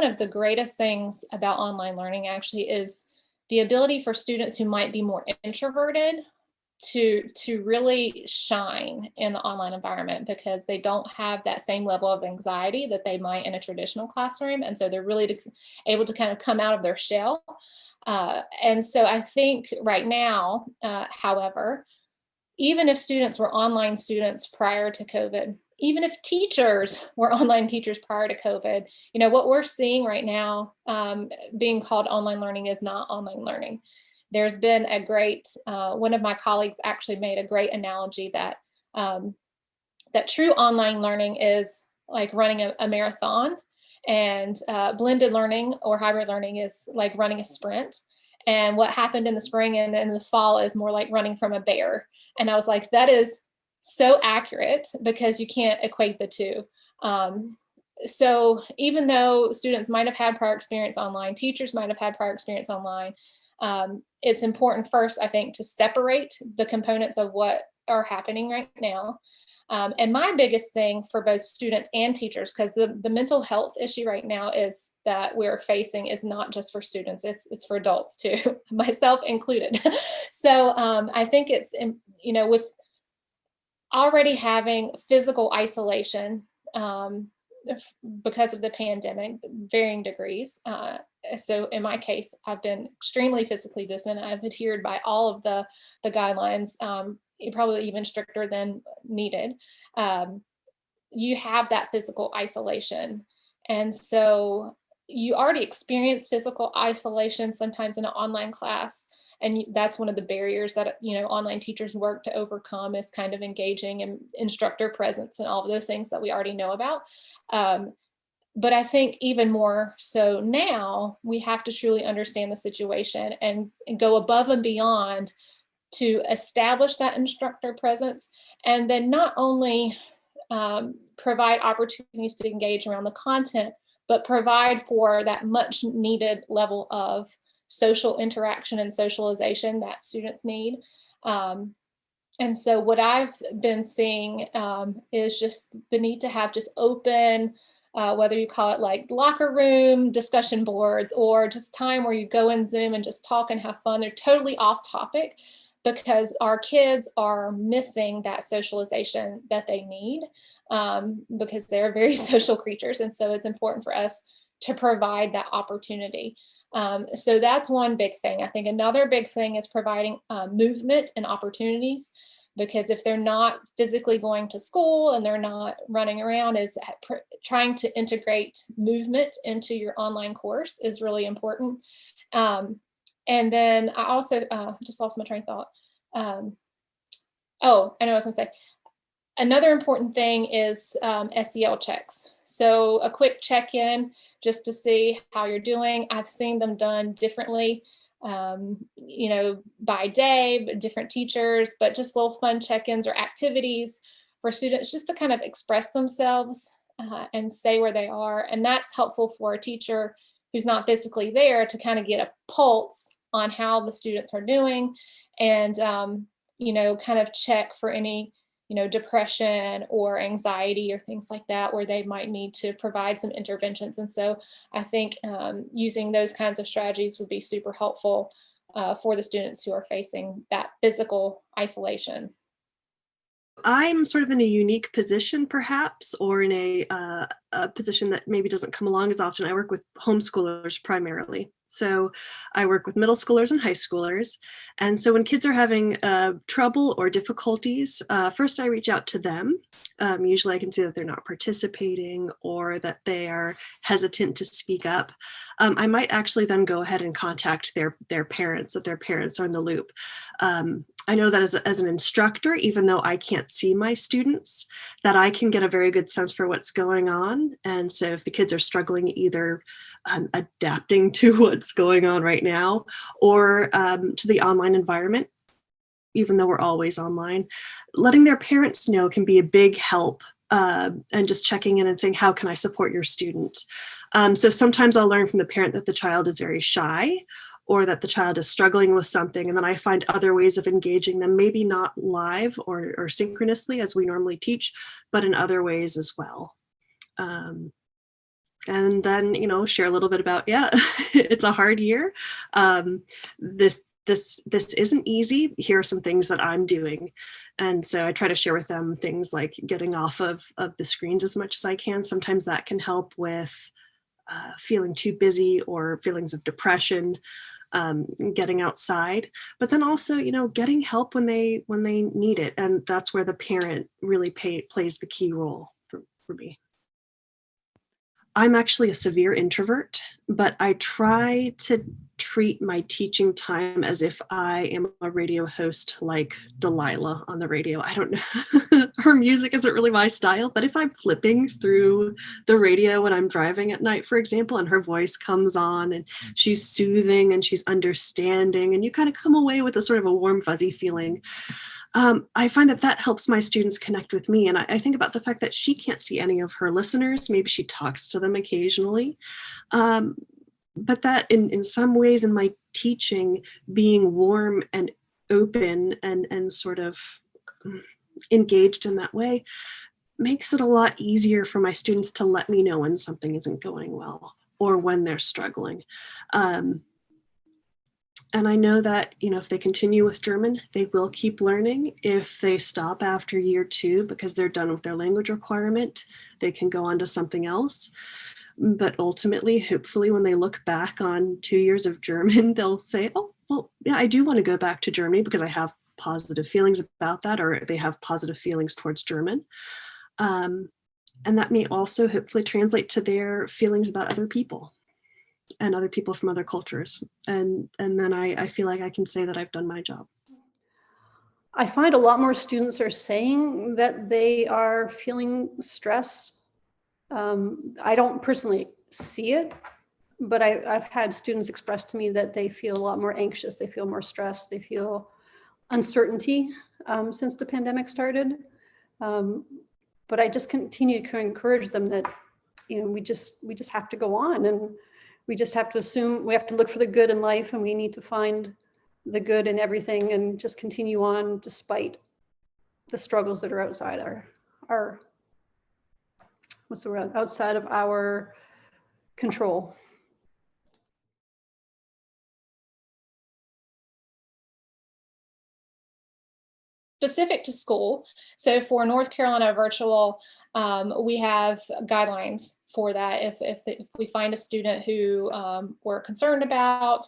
of the greatest things about online learning actually is the ability for students who might be more introverted to really shine in the online environment, because they don't have that same level of anxiety that they might in a traditional classroom. And so they're really able to kind of come out of their shell. And so I think right now, however, even if students were online students prior to COVID, even if teachers were online teachers prior to COVID, what we're seeing right now being called online learning is not online learning. There's been a great, one of my colleagues actually made a great analogy that that true online learning is like running a marathon, and blended learning or hybrid learning is like running a sprint. And what happened in the spring and in the fall is more like running from a bear. And I was like, that is so accurate, because you can't equate the two. So even though students might have had prior experience online, teachers might have had prior experience online, it's important first, I think, to separate the components of what are happening right now. And my biggest thing for both students and teachers, because the mental health issue right now is that we're facing is not just for students, it's for adults too, myself included. So I think it's, with already having physical isolation because of the pandemic, varying degrees. So in my case, I've been extremely physically distant. I've adhered by all of the guidelines, probably even stricter than needed. You have that physical isolation. And so you already experience physical isolation sometimes in an online class. And that's one of the barriers that, online teachers work to overcome, is kind of engaging and instructor presence and all of those things that we already know about. But I think even more so now, we have to truly understand the situation and go above and beyond to establish that instructor presence, and then not only provide opportunities to engage around the content, but provide for that much needed level of social interaction and socialization that students need. And so what I've been seeing is just the need to have just open, whether you call it like locker room discussion boards, or just time where you go in Zoom and just talk and have fun. They're totally off topic, because our kids are missing that socialization that they need, because they're very social creatures. And so it's important for us to provide that opportunity. So that's one big thing. I think another big thing is providing movement and opportunities, because if they're not physically going to school and they're not running around, is trying to integrate movement into your online course is really important. And then I also just lost my train of thought. Oh, I know what I was going to say. Another important thing is SEL checks. So a quick check-in just to see how you're doing. I've seen them done differently, by day, but different teachers, but just little fun check-ins or activities for students just to kind of express themselves and say where they are. And that's helpful for a teacher who's not physically there to kind of get a pulse on how the students are doing, and, kind of check for any depression or anxiety or things like that, where they might need to provide some interventions. And so I think using those kinds of strategies would be super helpful for the students who are facing that physical isolation. I'm sort of in a unique position, perhaps, or in a position that maybe doesn't come along as often. I work with homeschoolers primarily. So I work with middle schoolers and high schoolers. And so when kids are having trouble or difficulties, first I reach out to them. Usually I can see that they're not participating or that they are hesitant to speak up. I might actually then go ahead and contact their parents, if their parents are in the loop. I know that as an instructor, even though I can't see my students, that I can get a very good sense for what's going on. And so if the kids are struggling either adapting to what's going on right now or to the online environment, even though we're always online, letting their parents know can be a big help, and just checking in and saying, how can I support your student? So sometimes I'll learn from the parent that the child is very shy, or that the child is struggling with something. And then I find other ways of engaging them, maybe not live or synchronously as we normally teach, but in other ways as well. And then, share a little bit about, yeah, it's a hard year. This isn't easy. Here are some things that I'm doing. And so I try to share with them things like getting off of the screens as much as I can. Sometimes that can help with feeling too busy or feelings of depression, getting outside, but then also, getting help when they need it. And that's where the parent really plays the key role for me. I'm actually a severe introvert, but I try to treat my teaching time as if I am a radio host like Delilah on the radio. I don't know. Her music isn't really my style, but if I'm flipping through the radio when I'm driving at night, for example, and her voice comes on and she's soothing and she's understanding, and you kind of come away with a sort of a warm, fuzzy feeling. I find that helps my students connect with me. And I think about the fact that she can't see any of her listeners. Maybe she talks to them occasionally. But that in some ways in my teaching, being warm and open and sort of engaged in that way makes it a lot easier for my students to let me know when something isn't going well or when they're struggling. And I know that, if they continue with German, they will keep learning. If they stop after year 2 because they're done with their language requirement, they can go on to something else. But ultimately, hopefully, when they look back on 2 years of German, they'll say, oh, well, yeah, I do want to go back to Germany because I have positive feelings about that, or they have positive feelings towards German. And that may also hopefully translate to their feelings about other people and other people from other cultures. And then I feel like I can say that I've done my job. I find a lot more students are saying that they are feeling stress. I don't personally see it, but I've had students express to me that they feel a lot more anxious, they feel more stressed, they feel uncertainty since the pandemic started. But I just continue to encourage them that, we just have to go on, and we just have to assume, we have to look for the good in life, and we need to find the good in everything and just continue on despite the struggles that are outside our what's the word, outside of our control. Specific to school. So for North Carolina virtual, we have guidelines for that if we find a student who we're concerned about.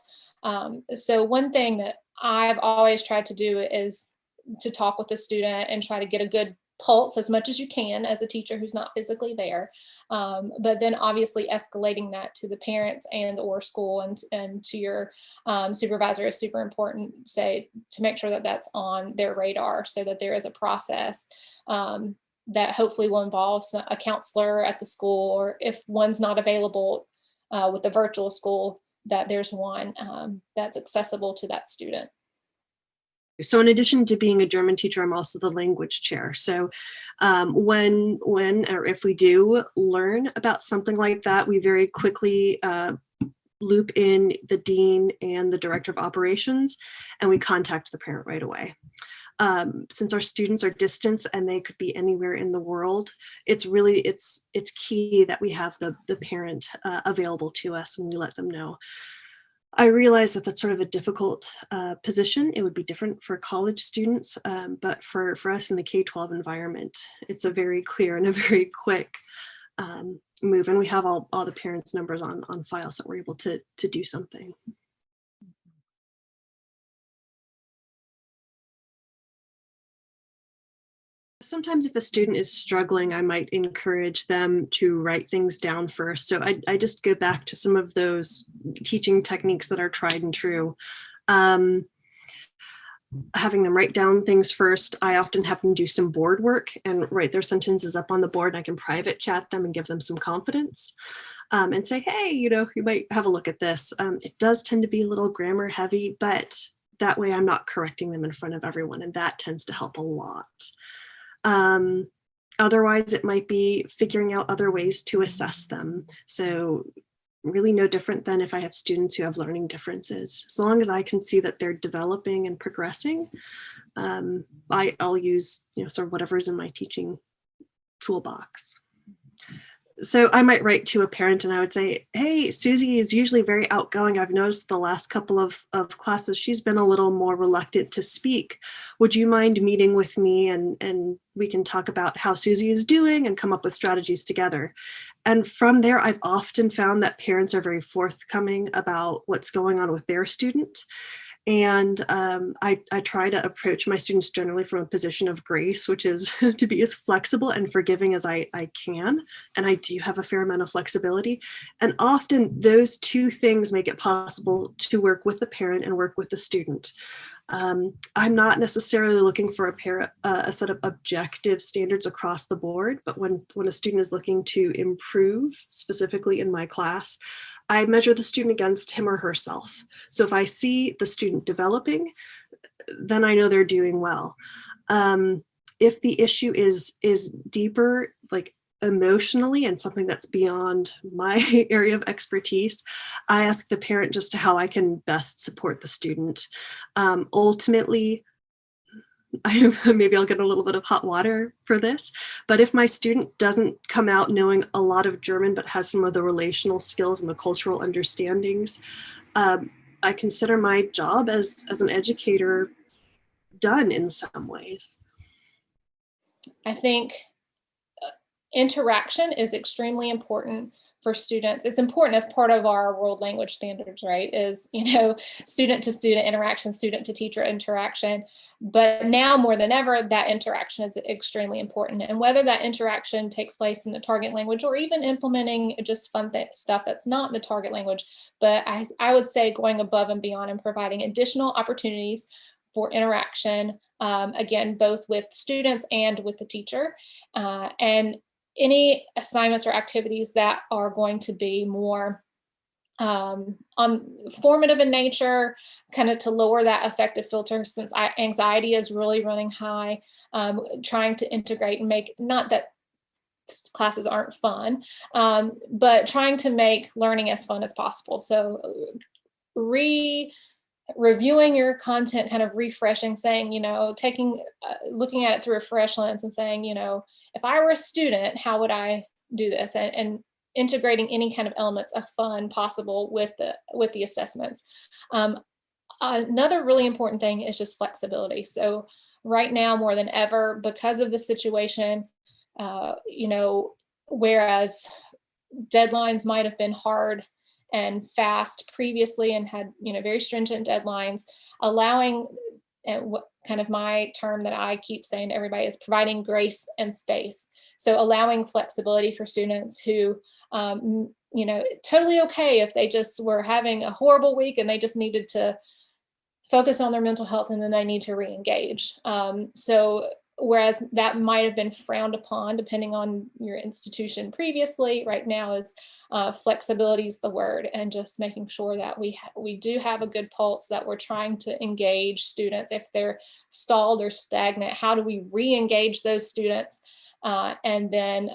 So one thing that I've always tried to do is to talk with the student and try to get a good pulse as much as you can as a teacher who's not physically there. But then obviously escalating that to the parents and or school and to your supervisor is super important, say, to make sure that that's on their radar so that there is a process that hopefully will involve a counselor at the school, or if one's not available with the virtual school, that there's one that's accessible to that student. So in addition to being a German teacher, I'm also the language chair. So when or if we do learn about something like that, we very quickly loop in the dean and the director of operations, and we contact the parent right away. Since our students are distant and they could be anywhere in the world, it's key that we have the parent available to us and we let them know. I realize that that's sort of a difficult position. It would be different for college students, but for us in the K-12 environment, it's a very clear and a very quick move. And we have all the parents' numbers on file, so we're able to do something. Sometimes if a student is struggling, I might encourage them to write things down first. So I just go back to some of those teaching techniques that are tried and true. Having them write down things first. I often have them do some board work and write their sentences up on the board, and I can private chat them and give them some confidence. And say, hey, you might have a look at this. It does tend to be a little grammar heavy, but that way I'm not correcting them in front of everyone, and that tends to help a lot. Otherwise, it might be figuring out other ways to assess them. So really no different than if I have students who have learning differences. As long as I can see that they're developing and progressing, I'll use sort of whatever's in my teaching toolbox. So I might write to a parent and I would say, hey, Susie is usually very outgoing. I've noticed the last couple of classes, she's been a little more reluctant to speak. Would you mind meeting with me and we can talk about how Susie is doing and come up with strategies together? And from there, I've often found that parents are very forthcoming about what's going on with their student. And I try to approach my students generally from a position of grace, which is to be as flexible and forgiving as I can. And I do have a fair amount of flexibility. And often those two things make it possible to work with the parent and work with the student. I'm not necessarily looking for a set of objective standards across the board, but when a student is looking to improve, specifically in my class, I measure the student against him or herself. So if I see the student developing, then I know they're doing well. If the issue is deeper, like emotionally, and something that's beyond my area of expertise, I ask the parent just how I can best support the student. Ultimately, maybe I'll get a little bit of hot water for this, but if my student doesn't come out knowing a lot of German, but has some of the relational skills and the cultural understandings, I consider my job as an educator done in some ways. I think interaction is extremely important for students. It's important as part of our world language standards, right? Is, student to student interaction, student to teacher interaction. But now more than ever, that interaction is extremely important. And whether that interaction takes place in the target language or even implementing just fun stuff that's not in the target language, but I would say going above and beyond and providing additional opportunities for interaction, again, both with students and with the teacher. And any assignments or activities that are going to be more formative in nature, kind of to lower that affective filter, since anxiety is really running high, trying to integrate and make, not that classes aren't fun, but trying to make learning as fun as possible. So reviewing your content, kind of refreshing, saying, looking at it through a fresh lens and saying, if I were a student, how would I do this? And integrating any kind of elements of fun possible with the assessments. Another really important thing is just flexibility. So right now, more than ever, because of the situation, whereas deadlines might have been hard and fast previously and had very stringent deadlines, allowing, what kind of my term that I keep saying to everybody is providing grace and space. So allowing flexibility for students who totally okay if they just were having a horrible week and they just needed to focus on their mental health and then they need to re-engage. So whereas that might have been frowned upon depending on your institution previously, right now is flexibility is the word, and just making sure that we do have a good pulse, that we're trying to engage students. If they're stalled or stagnant, how do we re-engage those students? And then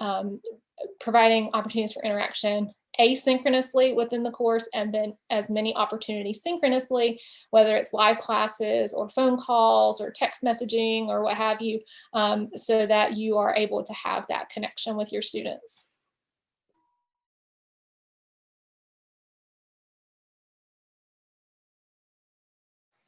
providing opportunities for interaction asynchronously within the course, and then as many opportunities synchronously, whether it's live classes or phone calls or text messaging or what have you, so that you are able to have that connection with your students.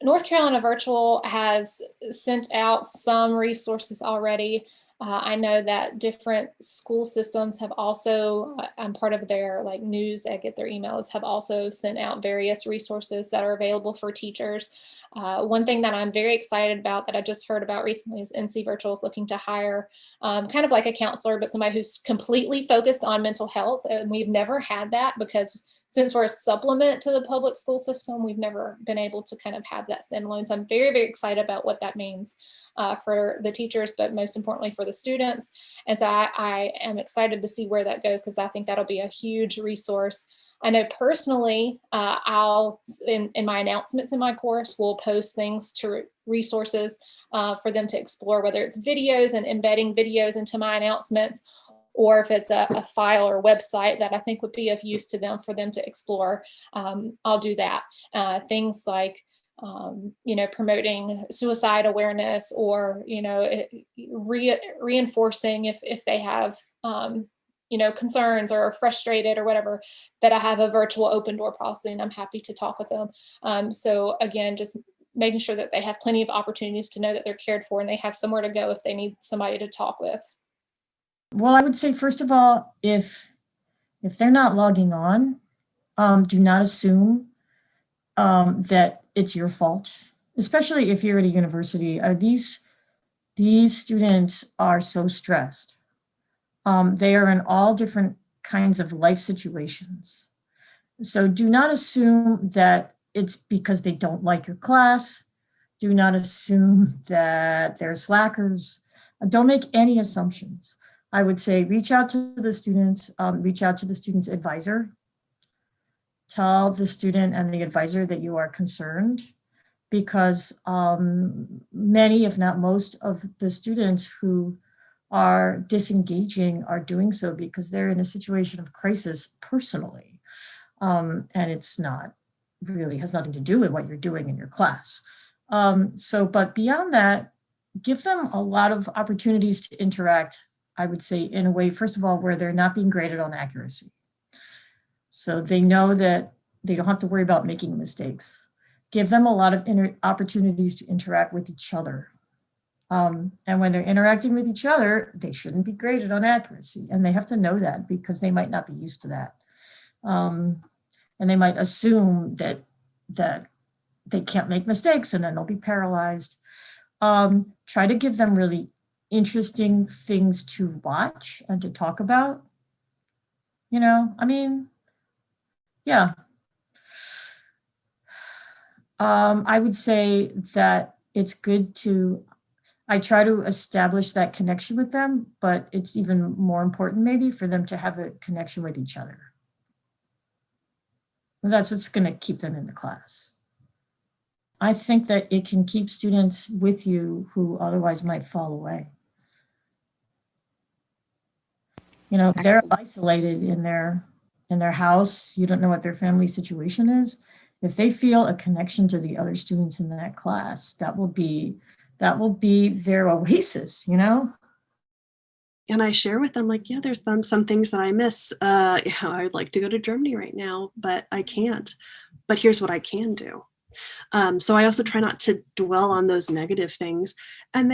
North Carolina Virtual has sent out some resources already. I know that different school systems have also, I'm part of their news, they get their emails, have also sent out various resources that are available for teachers. One thing that I'm very excited about that I just heard about recently is NC Virtual is looking to hire kind of like a counselor, but somebody who's completely focused on mental health. And we've never had that, because since we're a supplement to the public school system, we've never been able to kind of have that standalone. So I'm very, very excited about what that means for the teachers, but most importantly for the students. And so I am excited to see where that goes, because I think that'll be a huge resource. I know personally, I'll, in my announcements in my course, will post things to resources for them to explore, whether it's videos and embedding videos into my announcements, or if it's a file or website that I think would be of use to them for them to explore, I'll do that. Things like, promoting suicide awareness, or, reinforcing if they have concerns or are frustrated or whatever, that I have a virtual open door policy and I'm happy to talk with them. So again, just making sure that they have plenty of opportunities to know that they're cared for and they have somewhere to go if they need somebody to talk with. Well, I would say, first of all, if they're not logging on, do not assume that it's your fault, especially if you're at a university. These students are so stressed. They are in all different kinds of life situations. So do not assume that it's because they don't like your class. Do not assume that they're slackers. Don't make any assumptions. I would say reach out to the students, reach out to the student's advisor. Tell the student and the advisor that you are concerned, because many, if not most, of the students who are disengaging are doing so because they're in a situation of crisis personally. And it's not really, has nothing to do with what you're doing in your class. But beyond that, give them a lot of opportunities to interact, I would say, in a way, first of all, where they're not being graded on accuracy. So they know that they don't have to worry about making mistakes. Give them a lot of opportunities to interact with each other. And when they're interacting with each other, they shouldn't be graded on accuracy. And they have to know that because they might not be used to that. And they might assume that they can't make mistakes and then they'll be paralyzed. Try to give them really interesting things to watch and to talk about. Yeah. I would say that it's good I try to establish that connection with them, but it's even more important maybe for them to have a connection with each other. And that's what's going to keep them in the class. I think that it can keep students with you who otherwise might fall away. If they're isolated in their house, you don't know what their family situation is. If they feel a connection to the other students in that class, that will be their oasis, And I share with them, like, yeah, there's some things that I miss. I'd like to go to Germany right now, but I can't. But here's what I can do. So I also try not to dwell on those negative things. And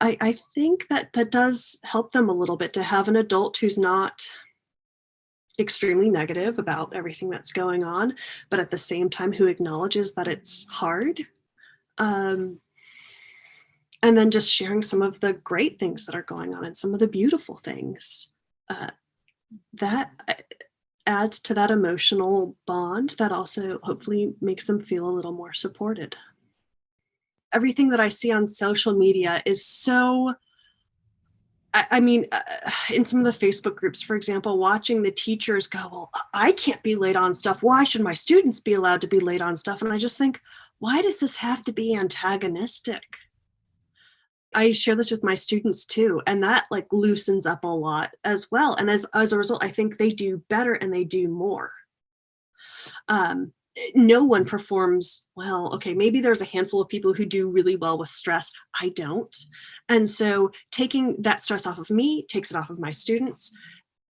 I think that does help them a little bit to have an adult who's not extremely negative about everything that's going on, but at the same time who acknowledges that it's hard. And then just sharing some of the great things that are going on and some of the beautiful things. That adds to that emotional bond that also hopefully makes them feel a little more supported. Everything that I see on social media is so, in some of the Facebook groups, for example, watching the teachers go, well, I can't be late on stuff. Why should my students be allowed to be late on stuff? And I just think, why does this have to be antagonistic? I share this with my students too, and that loosens up a lot as well. And as a result, I think they do better and they do more. No one performs well. Okay, maybe there's a handful of people who do really well with stress. I don't. And so taking that stress off of me takes it off of my students.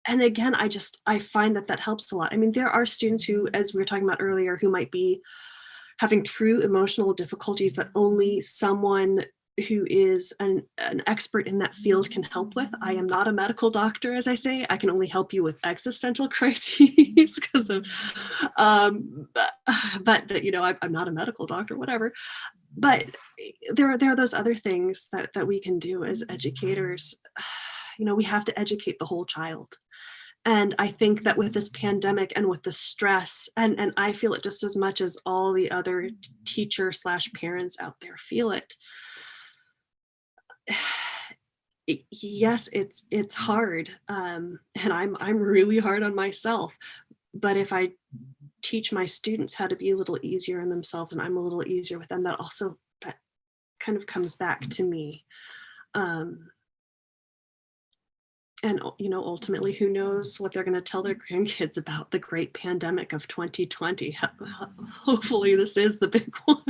And again, I find that helps a lot. I mean, there are students who, as we were talking about earlier, who might be having true emotional difficulties that only someone who is an expert in that field can help with. I am not a medical doctor, as I say. I can only help you with existential crises because of, but I'm not a medical doctor, whatever. But there are those other things that we can do as educators. We have to educate the whole child. And I think that with this pandemic and with the stress, and I feel it just as much as all the other teacher/parents out there feel it. Yes, it's hard, and I'm really hard on myself. But if I teach my students how to be a little easier on themselves, and I'm a little easier with them, that kind of comes back to me. And ultimately, who knows what they're going to tell their grandkids about the great pandemic of 2020? Hopefully, this is the big one.